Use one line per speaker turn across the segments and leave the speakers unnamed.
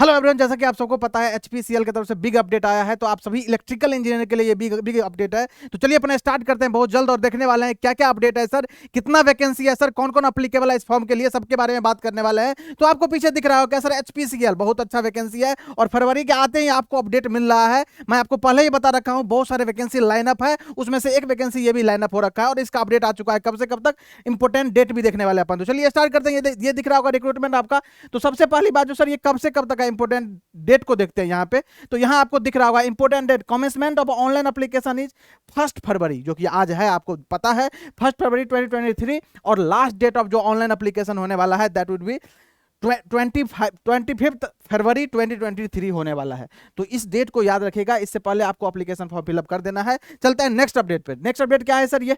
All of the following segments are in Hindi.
हेलो एवरीवन, जैसा कि आप सबको पता है एचपीसीएल की तरफ से बिग अपडेट आया है, तो आप सभी इलेक्ट्रिकल इंजीनियर के लिए ये बिग अपडेट है। तो चलिए अपना स्टार्ट करते हैं बहुत जल्द और देखने वाले हैं क्या क्या अपडेट है सर, कितना वैकेंसी है सर, कौन कौन अप्लीकेबल है इस फॉर्म के लिए, सबके बारे में बात करने वाले हैं। तो आपको पीछे दिख रहा होगा सर एचपीसीएल बहुत अच्छा वैकेंसी है और फरवरी के आते ही आपको अपडेट मिल रहा है। मैं आपको पहले ही बता रखा हूँ बहुत सारे वैकेंसी लाइनअप है, उसमें से एक वैकेंसी ये भी लाइनअप हो रखा है और इसका अपडेट आ चुका है कब से कब तक, इंपोर्टेंट डेट भी देखने वाले अपन। तो चलिए स्टार्ट करते हैं। ये दिख रहा होगा रिक्रूटमेंट आपका। तो सबसे पहली बात जो सर ये कब से कब तक है, इंपोर्टेंट डेट को देखते हैं यहाँ पे। तो यहाँ आपको दिख रहा होगा important date, commencement of online application is 1 February, जो कि आज है, आपको पता है 1 फरवरी 2023। और लास्ट डेट ऑफ जो ऑनलाइन एप्लीकेशन होने वाला है दैट वुड बी 25 फरवरी 2023 होने वाला है। तो इस डेट को याद रखिएगा, इससे पहले आपको एप्लीकेशन फॉर्म फिलअप कर देना है। चलते हैं नेक्स्ट अपडेट पे। नेक्स्ट अपडेट क्या है सर, ये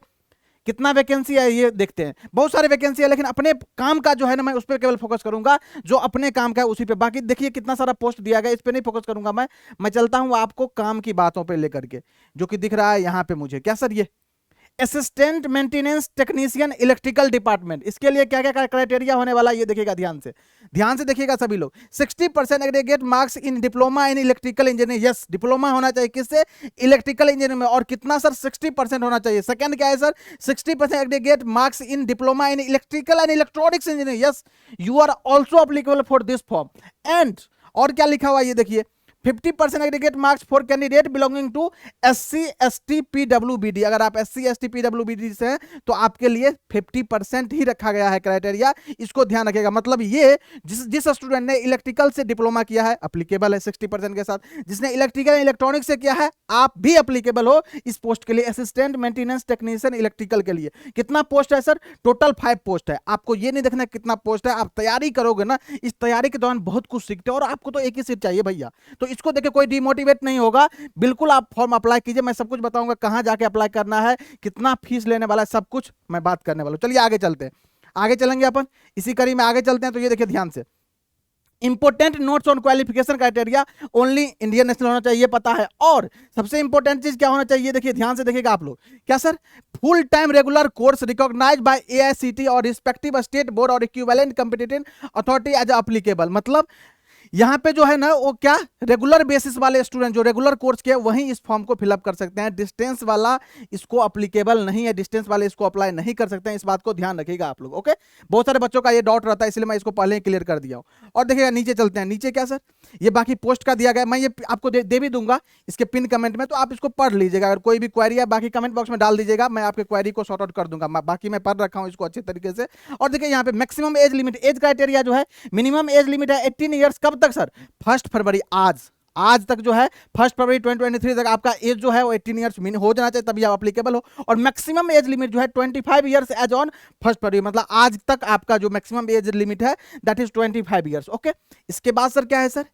कितना वैकेंसी है ये देखते हैं। बहुत सारे वैकेंसी है, लेकिन अपने काम का जो है ना मैं उस पर केवल फोकस करूंगा, जो अपने काम का है उसी पे। बाकी देखिए कितना सारा पोस्ट दिया गया, इस पे नहीं फोकस करूंगा मैं चलता हूं आपको काम की बातों पे लेकर के, जो कि दिख रहा है यहाँ पे मुझे। क्या सर, ये assistant maintenance technician electrical department, इसके लिए क्या क्या क्राइटेरिया होने वाला है ये देखिएगा, ध्यान से देखिएगा सभी लोग। 60% aggregate marks in diploma in electrical engineering, yes diploma होना चाहिए किससे, इलेक्ट्रिकल इंजीनियरिंग में। और कितना सर, 60% होना चाहिए। सेकंड क्या है sir, 60% aggregate marks in diploma in electrical and electronics engineering, yes you are also applicable for this form. And और क्या लिखा हुआ ये देखिए, 50% aggregate marks for candidate belonging to SC ST PWBD। अगर आप SC ST PWBD से हैं तो आपके लिए 50% ही रखा गया है क्राइटेरिया, इसको ध्यान रखिएगा। मतलब ये जिस स्टूडेंट ने इलेक्ट्रिकल से डिप्लोमा किया है अप्लीकेबल है 60% के साथ, जिसने इलेक्ट्रिकल इलेक्ट्रॉनिक्स से किया है आप भी अप्लीकेबल हो इस पोस्ट के लिए, असिस्टेंट मेंटेनेंस टेक्नीशियन इलेक्ट्रिकल के लिए। कितना पोस्ट है सर, टोटल 5 पोस्ट है। आपको ये नहीं देखना कितना पोस्ट है, आप तैयारी करोगे ना, इस तैयारी के दौरान बहुत कुछ सीखते हो और आपको तो एक ही सीट चाहिए भैया। तो इसको देखे कोई डिमोटिवेट नहीं होगा, बिल्कुल आप फॉर्म अप्लाई कीजिए। मैं सब कुछ बताऊंगा, कहां जाके अप्लाई करना है, कितना फीस लेने वाला है, सब कुछ मैं बात करने वाला हूं। चलिए आगे चलते हैं, आगे चलेंगे अपन इसी कड़ी में आगे चलते हैं। तो ये देखिए ध्यान से, important notes on qualification criteria only Indian national होना चाहिए, पता है। और सबसे इंपॉर्टेंट चीज क्या होना चाहिए, देखिए ध्यान से देखिएगा आप लोग। क्या sir, full time regular course recognize by AICT और रिस्पेक्टिव स्टेट बोर्ड और equivalent competitive authority as applicable. मतलब यहाँ पे जो है ना वो क्या, रेगुलर बेसिस वाले स्टूडेंट जो रेगुलर कोर्स के वहीं इस फॉर्म को फिलअप कर सकते हैं। डिस्टेंस वाला इसको अप्लीकेबल नहीं है, डिस्टेंस वाले इसको अप्लाई नहीं कर सकते हैं, इस बात को ध्यान रखिएगा आप लोग। ओके, बहुत सारे बच्चों का ये डाउट रहता है, इसलिए मैं इसको पहले ही क्लियर कर दिया हूँ। और देखिएगा नीचे चलते हैं, नीचे क्या सर, ये बाकी पोस्ट का दिया गया, मैं ये आपको दे भी दूंगा इसके पिन कमेंट में, तो आप इसको पढ़ लीजिएगा। अगर कोई भी क्वेरी है बाकी कमेंट बॉक्स में डाल दीजिएगा, मैं आपके क्वेरी को सॉर्ट आउट कर दूंगा। बाकी मैं पढ़ रखा हूँ इसको अच्छे तरीके से। और देखिए यहाँ पे maximum age limit, age criteria जो है, मिनिमम एज लिमिट है 18 ईयर्स। कब तक सर, 1 फरवरी, आज तक जो है 1 फरवरी 2023 तक आपका एज जो है वो 18 ईयर्स हो जाना चाहिए, तभी आप अप्लीकेबल हो। और मैक्सिमम एज लिमिट जो है 25 ईयर्स एज ऑन 1 फरवरी, मतलब आज तक आपका जो मैक्सिमम एज लिमिट है दैट इज 25 ईयर्स। ओके, इसके बाद सर क्या है सर,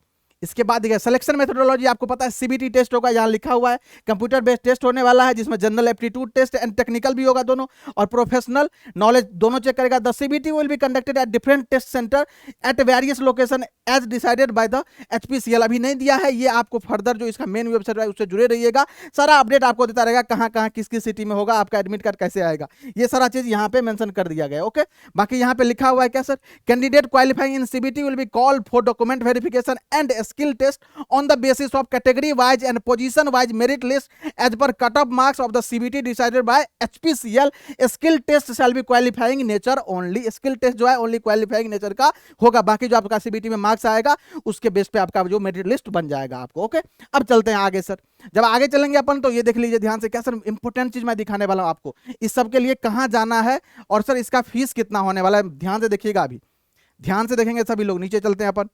इसके बाद देखिए सिलेक्शन मेथोडोलॉजी आपको पता है, CBT टेस्ट होगा, यहाँ लिखा हुआ है। कंप्यूटर बेस्ड टेस्ट होने वाला है, जिसमें general aptitude test and technical भी होगा दोनों, और प्रोफेशनल नॉलेज दोनों चेक करेगा। The CBT will be conducted at different test centre at various location as decided by the HPCL। अभी नहीं दिया है, ये आपको फर्दर जो इसका मेन वेबसाइट है उससे जुड़े रहिएगा, सारा अपडेट आपको देता रहेगा, कहाँ कहाँ किस किस सिटी में होगा, आपका एडमिट कार्ड कैसे आएगा, ये सारा चीज यहाँ पे मेंशन कर दिया गया। ओके, बाकी यहाँ पे लिखा हुआ है क्या sir, candidate qualifying in CBT will be called for document verification and skill test on the basis of category wise and position wise merit list as per cut-off marks of the CBT decided by HPCL. skill test shall be qualifying nature only, skill test जो है only qualifying nature का होगा, बाकी जो आपका CBT में मार्क्स आएगा उसके बेस पे आपका जो मेरिट लिस्ट बन जाएगा आपको। ओके, अब चलते हैं आगे सर। जब आगे चलेंगे अपन तो ये देख लीजिए ध्यान से, क्या सर इंपॉर्टेंट चीज मैं दिखाने वाला हूं आपको, इस सब के लिए कहां जाना है और सर इसका फीस कितना होने वाला है, ध्यान से देखिएगा। अभी ध्यान से देखेंगे सभी लोग, नीचे चलते हैं अपन।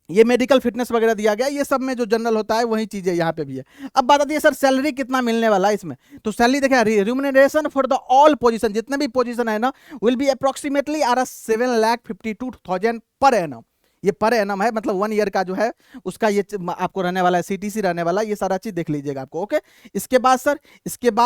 ये मेडिकल फिटनेस वगैरह दिया गया, ये सब में जो जनरल होता है वही चीजें यहाँ पे भी है। अब बात आती है सर सैलरी कितना मिलने वाला है इसमें। तो सैलरी देखिए, remuneration for the all position, जितने भी पोजीशन है ना, will be approximately 7,52,000 per annum. ये पर एनम है, मतलब 1 ईयर का जो है उसका ये आपको रहने वाला है, CTC रहने वाला है, ये सारा चीज देख लीजिएगा आपको। ओके, इसके बाद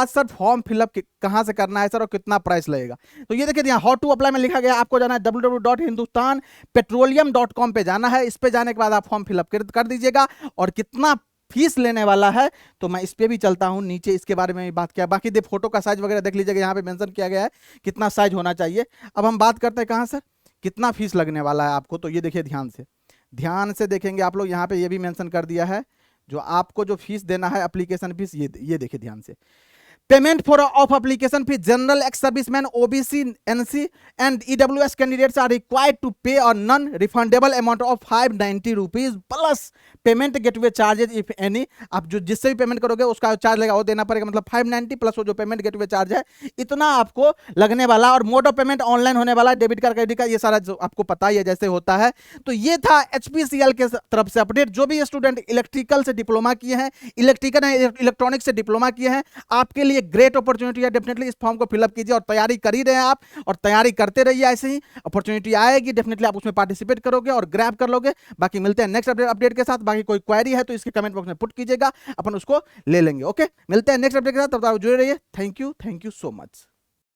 सर फॉर्म फिलअप कहाँ से करना है सर और कितना प्राइस लगेगा। तो ये देखिए यहाँ हाउ टू अप्लाई में लिखा गया, आपको जाना है www.hindustanpetroleum.com पे जाना है। इस पे जाने के बाद आप फॉर्म फिलअप कर दीजिएगा। और कितना फीस लेने वाला है तो मैं इस पे भी चलता हूं, नीचे इसके बारे में भी बात किया। बाकी फोटो का साइज वगैरह देख लीजिएगा, यहाँ पे मेंशन किया गया है कितना साइज होना चाहिए। अब हम बात करते हैं कहाँ सर, कितना फीस लगने वाला है आपको। तो ये देखिए ध्यान से देखेंगे आप लोग, यहाँ पे ये भी मेंशन कर दिया है जो आपको जो फीस देना है एप्लीकेशन फीस, ये देखिए ध्यान से। Payment for of application fees, general ex serviceman, OBC, NC and EWS candidates are required to pay or non refundable amount of 590 rupees plus payment gateway charges if any. आप जो जिससे भी पेमेंट करोगे उसका चार्ज लगेगा वो देना पड़ेगा, मतलब 590 प्लस वो जो पेमेंट गेटवे चार्ज है इतना आपको लगने वाला। और मोड ऑफ पेमेंट ऑनलाइन होने वाला, डेबिट कार्ड क्रेडिट कार्ड ये सारा जो आपको पता ही है जैसे होता है। तो ये था एचपीसीएल के तरफ से अपडेट। जो भी स्टूडेंट इलेक्ट्रिकल से डिप्लोमा किए हैं, इलेक्ट्रिकल इलेक्ट्रॉनिक्स से डिप्लोमा किए हैं, आपके लिए ग्रेट अपॉर्चुनिटी है। डेफिनेटली इस फॉर्म को फिलअप कीजिए और तैयारी कर ही रहे हैं आप, और तैयारी करते रहिए। ऐसे ही अपॉर्चुनिटी आएगी, डेफिनेटली आप उसमें पार्टिसिपेट करोगे और ग्रैब कर लोगे। बाकी मिलते हैं नेक्स्ट अपडेट के साथ। बाकी कोई क्वेरी है तो इसके कमेंट बॉक्स में पुट कीजिएगा, अपन उसको ले लेंगे। ओके, मिलते हैं नेक्स्ट अपडेट के साथ, तब तक आप जुड़े रहिए। Thank you so much.